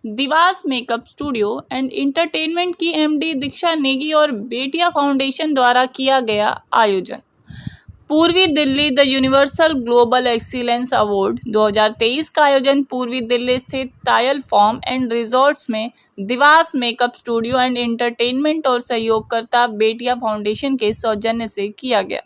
Dewas makeup studio and entertainment की MD दीक्षा नेगी और बेटिया फाउंडेशन द्वारा किया गया आयोजन। पूर्वी Delhi the universal global excellence award 2023 का आयोजन पूर्वी दिल्ली स्थित तायल फार्म एंड रिजॉर्ट्स में दिवास मेकअप स्टूडियो एंड इंटरटेनमेंट और सहयोगकर्ता बेटिया फाउंडेशन के सौजन्य से किया गया,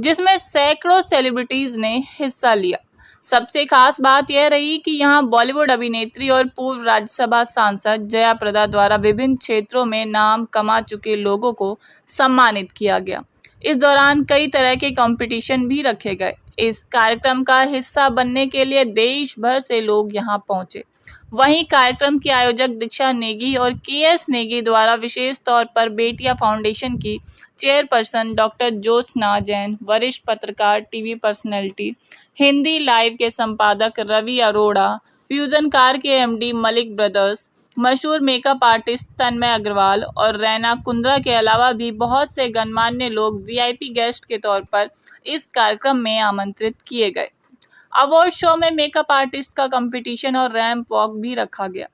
जिसमें सैकड़ों सेलिब्रिटीज ने हिस्सा लिया। सबसे खास बात यह रही कि यहां बॉलीवुड अभिनेत्री और पूर्व राज्यसभा सांसद जया प्रदा द्वारा विभिन्न क्षेत्रों में नाम कमा चुके लोगों को सम्मानित किया गया। इस दौरान कई तरह के कंपटीशन भी रखे गए। इस कार्यक्रम का हिस्सा बनने के लिए देश भर से लोग यहां पहुंचे। वहीं कार्यक्रम की आयोजक दीक्षा नेगी और केएस नेगी द्वारा विशेष तौर पर बेटिया फाउंडेशन की चेयरपर्सन डॉक्टर ज्योत्सना जैन, वरिष्ठ पत्रकार, टीवी पर्सनैलिटी, हिंदी लाइव के संपादक रवि अरोड़ा, फ्यूजनकार के एमडी मलिक ब्रदर्स, मशहूर मेकअप आर्टिस्ट तन्मय अग्रवाल और रैना कुंद्रा के अलावा भी बहुत से गणमान्य लोग वीआईपी गेस्ट के तौर पर इस कार्यक्रम में आमंत्रित किए गए। अवार्ड शो में मेकअप आर्टिस्ट का कंपटीशन और रैंप वॉक भी रखा गया।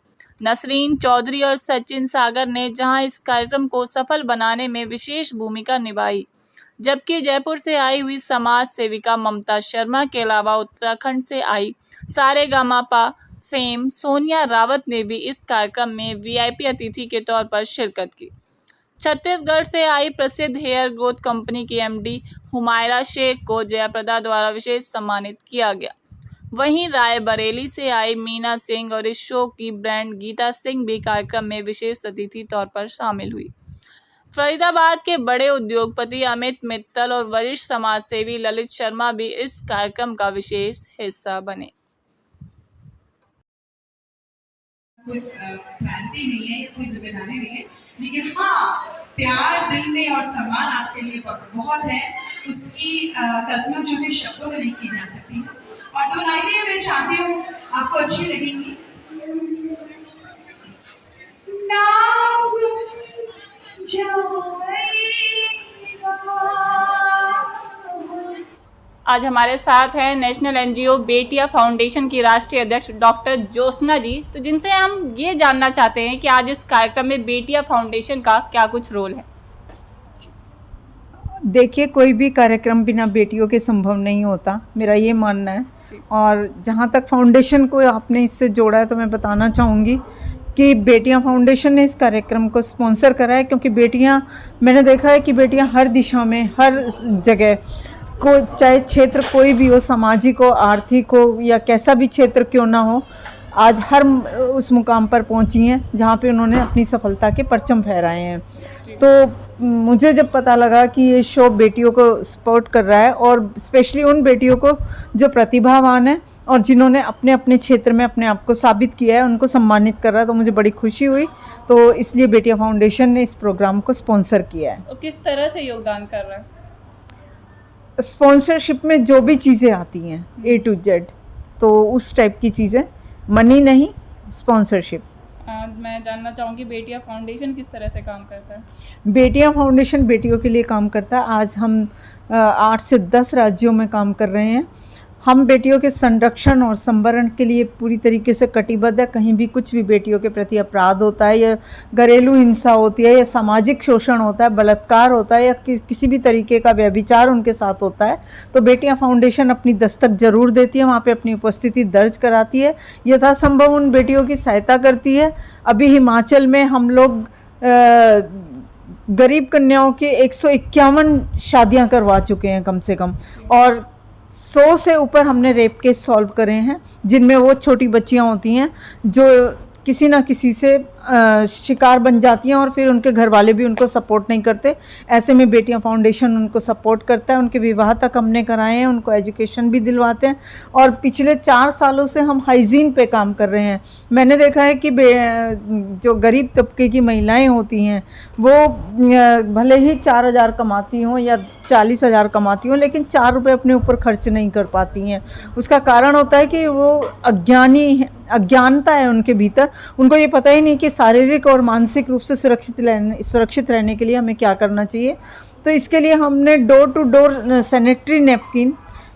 नसरीन चौधरी और सचिन सागर ने जहां इस कार्यक्रम को सफल बनाने में विशेष भूमिका निभाई, जबकि जयपुर से आई हुई समाज सेविका ममता शर्मा के अलावा उत्तराखंड से आई सारेगामापा फेम सोनिया रावत ने भी इस कार्यक्रम में वीआईपी अतिथि के तौर पर शिरकत की। छत्तीसगढ़ से आई प्रसिद्ध हेयर ग्रोथ कंपनी की एमडी हुमायरा शेख को जयाप्रदा द्वारा विशेष सम्मानित किया गया। वहीं रायबरेली से आई मीना सिंह और इस शो की ब्रांड गीता सिंह भी कार्यक्रम में विशेष अतिथि तौर पर शामिल हुई। फरीदाबाद के बड़े उद्योगपति अमित मित्तल और वरिष्ठ समाजसेवी ललित शर्मा भी इस कार्यक्रम का विशेष हिस्सा बने। कोई क्रांति नहीं है, कोई जिम्मेदारी नहीं है, लेकिन हाँ प्यार दिल में और सम्मान आपके लिए बहुत है। उसकी कल्पना जो है शब्दों में नहीं की जा सकती है। और तो लाइनें मैं चाहती हूँ आपको अच्छी लगेंगी। नाम आज हमारे साथ है नेशनल एनजीओ बेटिया फाउंडेशन की राष्ट्रीय अध्यक्ष डॉक्टर ज्योत्सना जी, तो जिनसे हम ये जानना चाहते हैं कि आज इस कार्यक्रम में बेटिया फाउंडेशन का क्या कुछ रोल है। देखिए, कोई भी कार्यक्रम बिना बेटियों के संभव नहीं होता, मेरा ये मानना है। और जहाँ तक फाउंडेशन को आपने इससे जोड़ा है तो मैं बताना चाहूँगी कि बेटियां फाउंडेशन ने इस कार्यक्रम को स्पॉन्सर करा है, क्योंकि बेटियां, मैंने देखा है कि बेटियां हर दिशा में, हर जगह को, चाहे क्षेत्र कोई भी हो, सामाजिक हो, आर्थिक हो या कैसा भी क्षेत्र क्यों ना हो, आज हर उस मुकाम पर पहुंची हैं जहां पे उन्होंने अपनी सफलता के परचम फहराए हैं। तो मुझे जब पता लगा कि ये शो बेटियों को सपोर्ट कर रहा है और स्पेशली उन बेटियों को जो प्रतिभावान है और जिन्होंने अपने अपने क्षेत्र में अपने आप को साबित किया है, उनको सम्मानित कर रहा है, तो मुझे बड़ी खुशी हुई। तो इसलिए बेटिया फाउंडेशन ने इस प्रोग्राम को स्पॉन्सर किया है। तो किस तरह से योगदान कर रहा है? स्पॉन्सरशिप में जो भी चीज़ें आती हैं A to Z, तो उस टाइप की चीज़ें, मनी नहीं, स्पॉन्सरशिप। मैं जानना चाहूँगी बेटिया फाउंडेशन किस तरह से काम करता है? बेटिया फाउंडेशन बेटियों के लिए काम करता है। आज हम 8 से 10 राज्यों में काम कर रहे हैं। हम बेटियों के संरक्षण और संवरण के लिए पूरी तरीके से कटिबद्ध है। कहीं भी कुछ भी बेटियों के प्रति अपराध होता है या घरेलू हिंसा होती है या सामाजिक शोषण होता है, बलात्कार होता है या किसी भी तरीके का व्यभिचार उनके साथ होता है, तो बेटियां फाउंडेशन अपनी दस्तक जरूर देती है, वहाँ पे अपनी उपस्थिति दर्ज कराती है, यथासंभव उन बेटियों की सहायता करती है। अभी हिमाचल में हम लोग गरीब कन्याओं के 151 शादियाँ करवा चुके हैं कम से कम, और 100 से ऊपर हमने रेप केस सॉल्व करे हैं, जिनमें वो छोटी बच्चियां होती हैं जो किसी ना किसी से शिकार बन जाती हैं और फिर उनके घर वाले भी उनको सपोर्ट नहीं करते। ऐसे में बेटियां फाउंडेशन उनको सपोर्ट करता है। उनके विवाह तक हमने कराए हैं, उनको एजुकेशन भी दिलवाते हैं। और पिछले 4 सालों से हम हाइजीन पे काम कर रहे हैं। मैंने देखा है कि जो गरीब तबके की महिलाएं होती हैं वो भले ही 4,000 कमाती हों या 40,000 कमाती हों, लेकिन 4 रुपये अपने ऊपर खर्च नहीं कर पाती हैं। उसका कारण होता है कि वो अज्ञानता है उनके भीतर। उनको ये पता ही नहीं कि शारीरिक और मानसिक रूप से सुरक्षित रहने के लिए हमें क्या करना चाहिए। तो इसके लिए हमने door to door sanitary napkin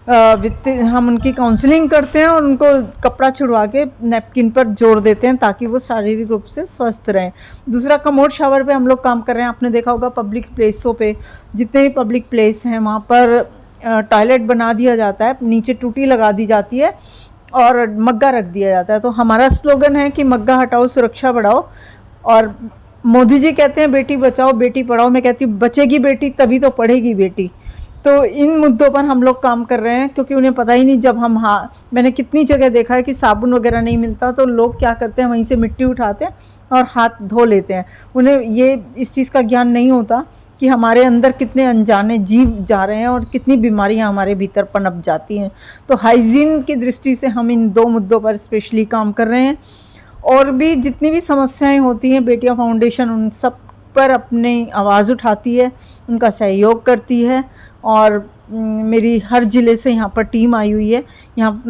हम उनकी काउंसलिंग करते हैं और उनको कपड़ा छुड़वा के नैपकिन पर जोड़ देते हैं ताकि वो शारीरिक रूप से स्वस्थ रहें। दूसरा, कमोड शावर पे हम लोग काम कर रहे हैं। आपने देखा होगा पब्लिक प्लेसों पे, जितने भी पब्लिक प्लेस हैं वहाँ पर टॉयलेट बना दिया जाता है, नीचे टूटी लगा दी जाती है और मग्गा रख दिया जाता है। तो हमारा स्लोगन है कि मग्गा हटाओ सुरक्षा बढ़ाओ। और मोदी जी कहते हैं बेटी बचाओ बेटी पढ़ाओ, मैं कहती हूँ बचेगी बेटी तभी तो पढ़ेगी बेटी। तो इन मुद्दों पर हम लोग काम कर रहे हैं, क्योंकि उन्हें पता ही नहीं, जब हम मैंने कितनी जगह देखा है कि साबुन वगैरह नहीं मिलता तो लोग क्या करते हैं, वहीं से मिट्टी उठाते हैं और हाथ धो लेते हैं। उन्हें ये इस चीज़ का ज्ञान नहीं होता कि हमारे अंदर कितने अनजाने जीव जा रहे हैं और कितनी बीमारियां हमारे भीतर पनप जाती हैं। तो हाइजीन की दृष्टि से हम इन 2 मुद्दों पर स्पेशली काम कर रहे हैं। और भी जितनी भी समस्याएं होती हैं, बेटियां फाउंडेशन उन सब पर अपनी आवाज़ उठाती है, उनका सहयोग करती है। और मेरी हर ज़िले से यहाँ पर टीम आई हुई है। यहाँ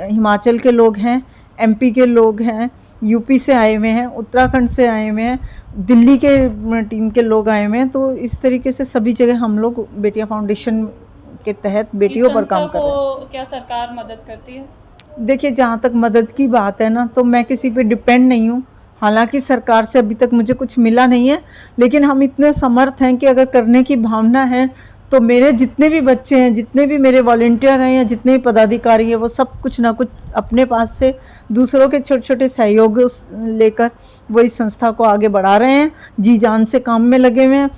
हिमाचल के लोग हैं, MP के लोग हैं, UP से आए हुए हैं, उत्तराखंड से आए हुए हैं, दिल्ली के टीम के लोग आए हुए हैं। तो इस तरीके से सभी जगह हम लोग बेटियां फाउंडेशन के तहत बेटियों पर काम कर रहे हैं। क्या सरकार मदद करती है? देखिए, जहाँ तक मदद की बात है ना, तो मैं किसी पे डिपेंड नहीं हूँ। हालांकि सरकार से अभी तक मुझे कुछ मिला नहीं है, लेकिन हम इतने समर्थ हैं कि अगर करने की भावना है तो मेरे जितने भी बच्चे हैं, जितने भी मेरे वॉलंटियर हैं या जितने भी पदाधिकारी हैं, वो सब कुछ ना कुछ अपने पास से दूसरों के छोटे छोटे सहयोग लेकर वो इस संस्था को आगे बढ़ा रहे हैं, जी जान से काम में लगे हुए हैं।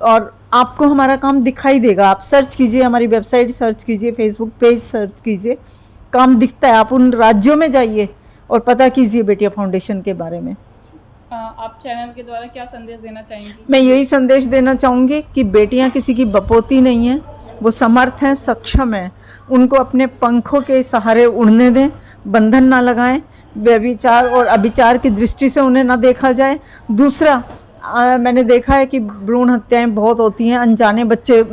और आपको हमारा काम दिखाई देगा, आप सर्च कीजिए, हमारी वेबसाइट सर्च कीजिए, फेसबुक पेज सर्च कीजिए, काम दिखता है। आप उन राज्यों में जाइए और पता कीजिए बेटिया फाउंडेशन के बारे में। आप चैनल के द्वारा क्या संदेश देना चाहेंगी? मैं यही संदेश देना चाहूँगी कि बेटियां किसी की बपोती नहीं हैं, वो समर्थ हैं, सक्षम हैं। उनको अपने पंखों के सहारे उड़ने दें, बंधन ना लगाएं, व्यभिचार और अभिचार की दृष्टि से उन्हें ना देखा जाए। दूसरा, मैंने देखा है कि भ्रूण हत्याएं बहुत होती हैं, अनजाने बच्चे,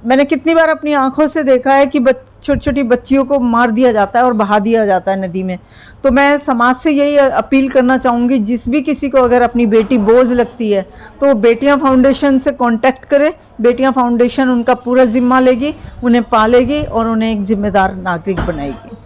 मैंने कितनी बार अपनी आंखों से देखा है कि छोटी छोटी बच्चियों को मार दिया जाता है और बहा दिया जाता है नदी में। तो मैं समाज से यही अपील करना चाहूँगी, जिस भी किसी को अगर अपनी बेटी बोझ लगती है तो वो बेटियां फाउंडेशन से कांटेक्ट करे। बेटियां फाउंडेशन उनका पूरा जिम्मा लेगी, उन्हें पालेगी और उन्हें एक जिम्मेदार नागरिक बनाएगी।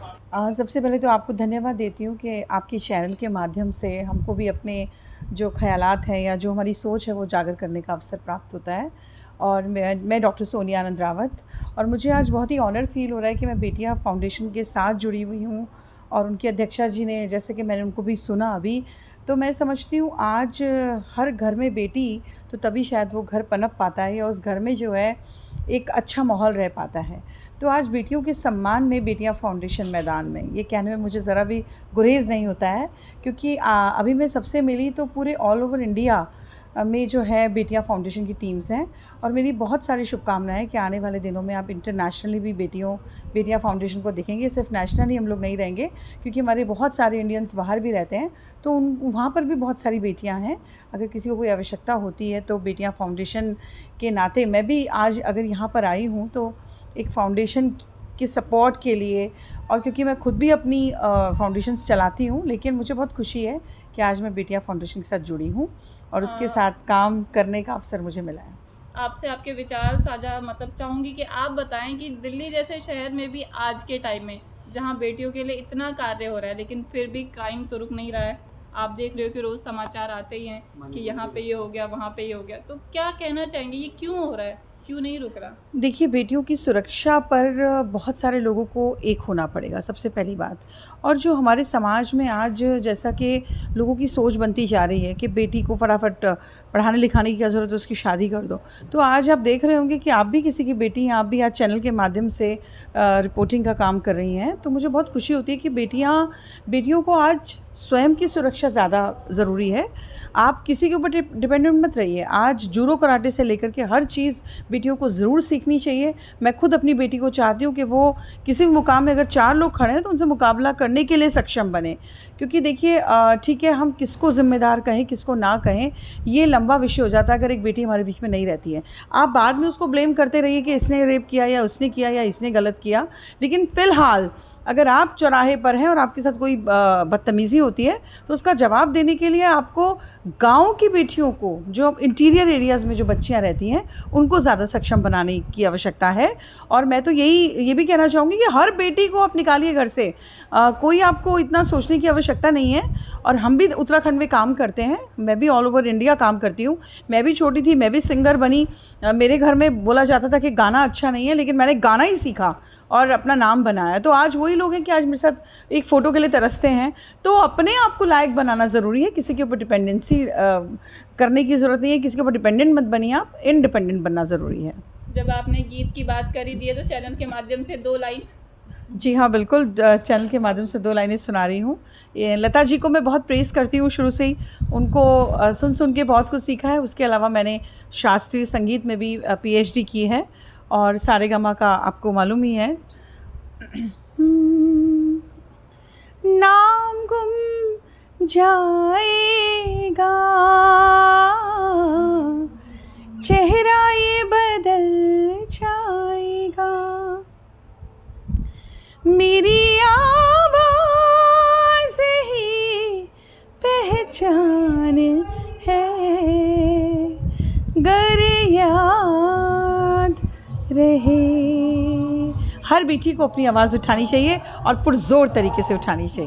सबसे पहले तो आपको धन्यवाद देती हूँ कि आपके चैनल के माध्यम से हमको भी अपने जो ख्यालात हैं या जो हमारी सोच है वो उजागर करने का अवसर प्राप्त होता है। और मैं डॉक्टर सोनिया आनंद रावत, और मुझे आज बहुत ही ऑनर फील हो रहा है कि मैं बेटियां फाउंडेशन के साथ जुड़ी हुई हूँ। और उनकी अध्यक्षा जी ने, जैसे कि मैंने उनको भी सुना अभी, तो मैं समझती हूँ आज हर घर में बेटी तो तभी शायद वो घर पनप पाता है या उस घर में जो है एक अच्छा माहौल रह पाता है। तो आज बेटियों के सम्मान में बेटियां फाउंडेशन मैदान में, ये कहने में मुझे ज़रा भी गुरेज़ नहीं होता है, क्योंकि अभी मैं सबसे मिली तो पूरे ऑल ओवर इंडिया में जो है बेटियां फाउंडेशन की टीम्स हैं। और मेरी बहुत सारी शुभकामनाएं कि आने वाले दिनों में आप इंटरनेशनली भी बेटियां फाउंडेशन को देखेंगे। सिर्फ नेशनली हम लोग नहीं रहेंगे, क्योंकि हमारे बहुत सारे इंडियंस बाहर भी रहते हैं, तो वहाँ पर भी बहुत सारी बेटियां हैं। अगर किसी को कोई आवश्यकता होती है तो बेटियां फाउंडेशन के नाते मैं भी आज अगर यहाँ पर आई हूँ तो एक फाउंडेशन के सपोर्ट के लिए, और क्योंकि मैं खुद भी अपनी फाउंडेशंस चलाती हूँ, लेकिन मुझे बहुत खुशी है कि आज मैं बेटियां फाउंडेशन के साथ जुड़ी हूँ और उसके साथ काम करने का अवसर मुझे मिला है। आपसे आपके विचार साझा चाहूँगी कि आप बताएं कि दिल्ली जैसे शहर में भी आज के टाइम में जहाँ बेटियों के लिए इतना कार्य हो रहा है, लेकिन फिर भी क्राइम तो रुक नहीं रहा है। आप देख रहे हो कि रोज़ समाचार आते ही हैं कि यहाँ पे ये हो गया, वहाँ पे ये हो गया। तो क्या कहना चाहेंगे, ये क्यों हो रहा है, क्यों नहीं रुक रहा? देखिए, बेटियों की सुरक्षा पर बहुत सारे लोगों को एक होना पड़ेगा, सबसे पहली बात। और जो हमारे समाज में आज जैसा कि लोगों की सोच बनती जा रही है कि बेटी को फटाफट पढ़ाने लिखाने की क्या ज़रूरत है, उसकी शादी कर दो। तो आज आप देख रहे होंगे कि आप भी किसी की बेटी हैं, आप भी आज चैनल के माध्यम से रिपोर्टिंग का काम कर रही हैं। तो मुझे बहुत खुशी होती है कि बेटियों को आज स्वयं की सुरक्षा ज़्यादा ज़रूरी है। आप किसी के ऊपर डिपेंडेंट मत रहिए। आज जूडो कराटे से लेकर के हर चीज़ बेटियों को ज़रूर सीखनी चाहिए। मैं खुद अपनी बेटी को चाहती हूँ कि वो किसी भी मुकाम में अगर 4 लोग खड़े हैं तो उनसे मुकाबला करने के लिए सक्षम बने। क्योंकि देखिए, ठीक है, हम किसको ज़िम्मेदार कहें किसको ना कहें, ये लंबा विषय हो जाता है अगर एक बेटी हमारे बीच में नहीं रहती है। आप बाद में उसको ब्लेम करते रहिए कि इसने रेप किया या उसने किया या इसने गलत किया, लेकिन फ़िलहाल अगर आप चौराहे पर हैं और आपके साथ कोई बदतमीज़ी होती है तो उसका जवाब देने के लिए आपको गांव की बेटियों को, जो इंटीरियर एरियाज़ में जो बच्चियां रहती हैं, उनको ज़्यादा सक्षम बनाने की आवश्यकता है। और मैं तो ये भी कहना चाहूँगी कि हर बेटी को आप निकालिए घर से, कोई आपको इतना सोचने की आवश्यकता नहीं है। और हम भी उत्तराखंड में काम करते हैं, मैं भी ऑल ओवर इंडिया काम करती हूँ। मैं भी छोटी थी, मैं भी सिंगर बनी। मेरे घर में बोला जाता था कि गाना अच्छा नहीं है, लेकिन मैंने गाना ही सीखा और अपना नाम बनाया। तो आज वही लोग हैं कि आज मेरे साथ एक फ़ोटो के लिए तरसते हैं। तो अपने आप को लायक बनाना ज़रूरी है, किसी के ऊपर डिपेंडेंसी करने की ज़रूरत नहीं है, किसी के ऊपर डिपेंडेंट मत बनिए, आप इंडिपेंडेंट बनना ज़रूरी है। जब आपने गीत की बात करी दी है तो चैनल के माध्यम से 2 लाइन। जी हाँ, बिल्कुल, चैनल के माध्यम से 2 लाइनें सुना रही हूँ। लता जी को मैं बहुत प्रेज़ करती हूँ शुरू से ही, उनको सुन के बहुत कुछ सीखा है। उसके अलावा मैंने शास्त्रीय संगीत में भी PhD की है और सारेगामा का आपको मालूम ही है। नाम गुम जाएगा, चेहरा ये बदल जाएगा, मेरी आवाज़ ही पहचान है, गर याद रहे। हर बेटी को अपनी आवाज़ उठानी चाहिए और पुरज़ोर तरीके से उठानी चाहिए।